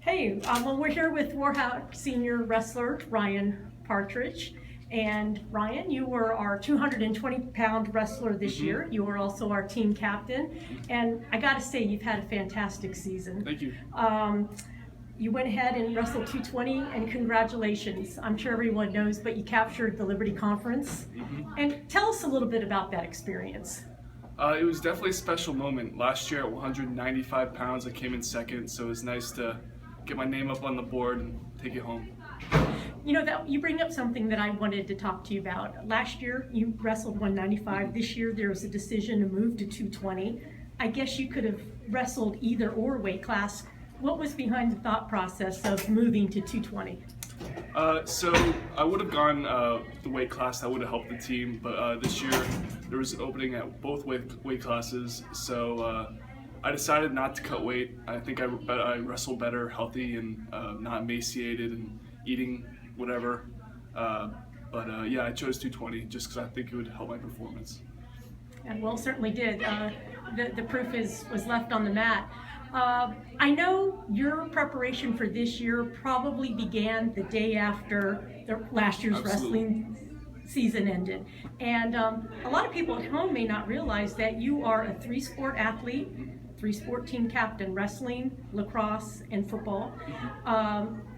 Hey, well, we're here with Warhawk senior wrestler Ryan Partridge. And Ryan, you were our 220-pound wrestler this year. You were also our team captain. And I got to say, you've had a fantastic season. Thank you. You went ahead and wrestled 220, and congratulations. I'm sure everyone knows, but you captured the Liberty Conference. And tell us a little bit about that experience. It was definitely a special moment. Last year at 195 pounds, I came in second, so it was nice to get my name up on the board and take it home. You know, that you bring up something that I wanted to talk to you about. Last year you wrestled 195. This year there was a decision to move to 220. I guess you could have wrestled either or weight class. What was behind the thought process of moving to 220? So I would have gone the weight class that would have helped the team, but this year there was an opening at both weight classes, so I decided not to cut weight. I think I wrestle better healthy and not emaciated and eating whatever. Yeah, I chose 220 just because I think it would help my performance. And well, certainly did. The proof was left on the mat. I know your preparation for this year probably began the day after last year's wrestling season ended. And a lot of people at home may not realize that you are a three-sport athlete, three-sport team captain: wrestling, lacrosse, and football.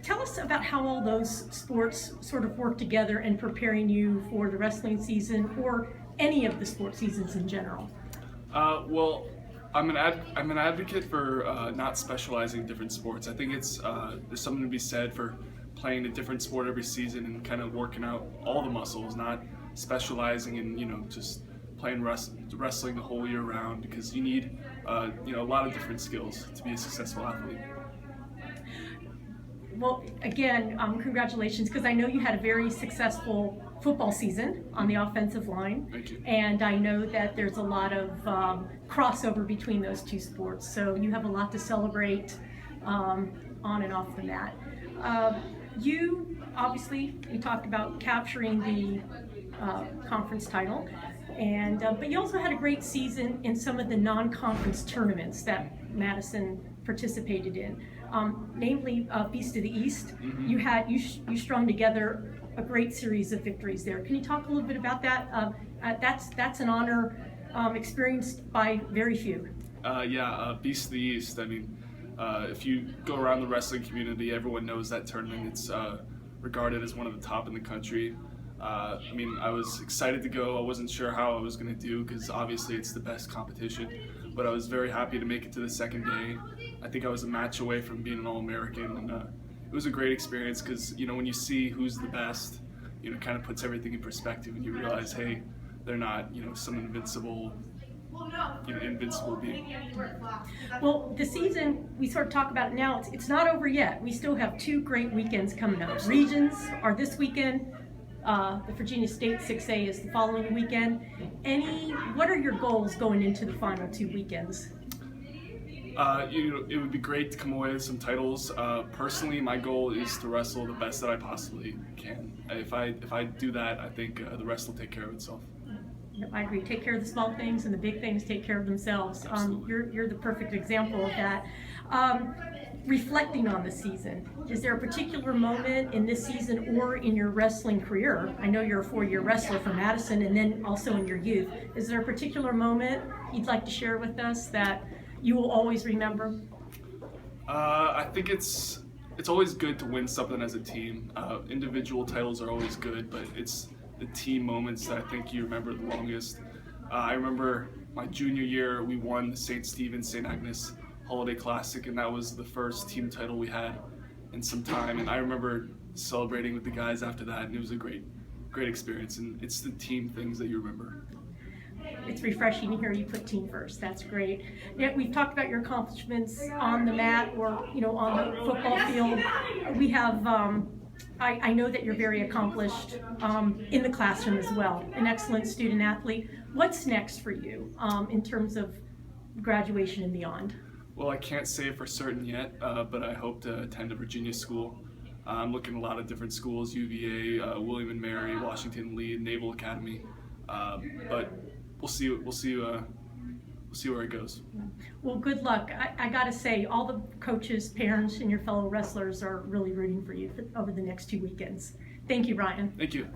Tell us about how all those sports sort of work together in preparing you for the wrestling season or any of the sport seasons in general. Well, I'm an advocate for not specializing in different sports. I think there's something to be said for playing a different sport every season and kind of working out all the muscles, not specializing in just playing wrestling the whole year round, because you need a lot of different skills to be a successful athlete. Well, again, congratulations, because I know you had a very successful football season on the offensive line. Thank you. And I know that there's a lot of crossover between those two sports, so you have a lot to celebrate on and off the mat. You talked about capturing the conference title, and but you also had a great season in some of the non-conference tournaments that Madison participated in, namely Beast of the East. You strung together a great series of victories there. Can you talk a little bit about that? That's an honor experienced by very few. Beast of the East. I mean, if you go around the wrestling community, everyone knows that tournament. It's regarded as one of the top in the country. I was excited to go. I wasn't sure how I was going to do because obviously it's the best competition, but I was very happy to make it to the second day. I think I was a match away from being an All-American, and it was a great experience because when you see who's the best, it kind of puts everything in perspective, and you realize, hey, they're not some invincible being. Well, the season, we sort of talk about it now, it's not over yet. We still have two great weekends coming up. Absolutely. Regions are this weekend. The Virginia State 6A is the following weekend. What are your goals going into the final two weekends? It would be great to come away with some titles. Personally, my goal is to wrestle the best that I possibly can. If I do that, I think the rest will take care of itself. Yep, I agree. Take care of the small things, and the big things take care of themselves. You're the perfect example of that. Reflecting on the season, is there a particular moment in this season or in your wrestling career? I know you're a 4-year wrestler from Madison, and then also in your youth. Is there a particular moment you'd like to share with us that you will always remember? I think it's always good to win something as a team. Individual titles are always good, but it's the team moments that I think you remember the longest. I remember my junior year, we won the St. Stephen's St. Agnes Holiday Classic, and that was the first team title we had in some time. And I remember celebrating with the guys after that, and it was a great experience. And it's the team things that you remember. It's refreshing to hear you put team first. That's great. Yeah, we've talked about your accomplishments on the mat or on the football field. We have. I know that you're very accomplished in the classroom as well, an excellent student athlete. What's next for you in terms of graduation and beyond? Well, I can't say for certain yet, but I hope to attend a Virginia school. I'm looking at a lot of different schools: UVA, William & Mary, Washington Lee, Naval Academy. But we'll see see where it goes. Well, good luck. I got to say, all the coaches, parents, and your fellow wrestlers are really rooting for you over the next 2 weekends. Thank you, Ryan. Thank you.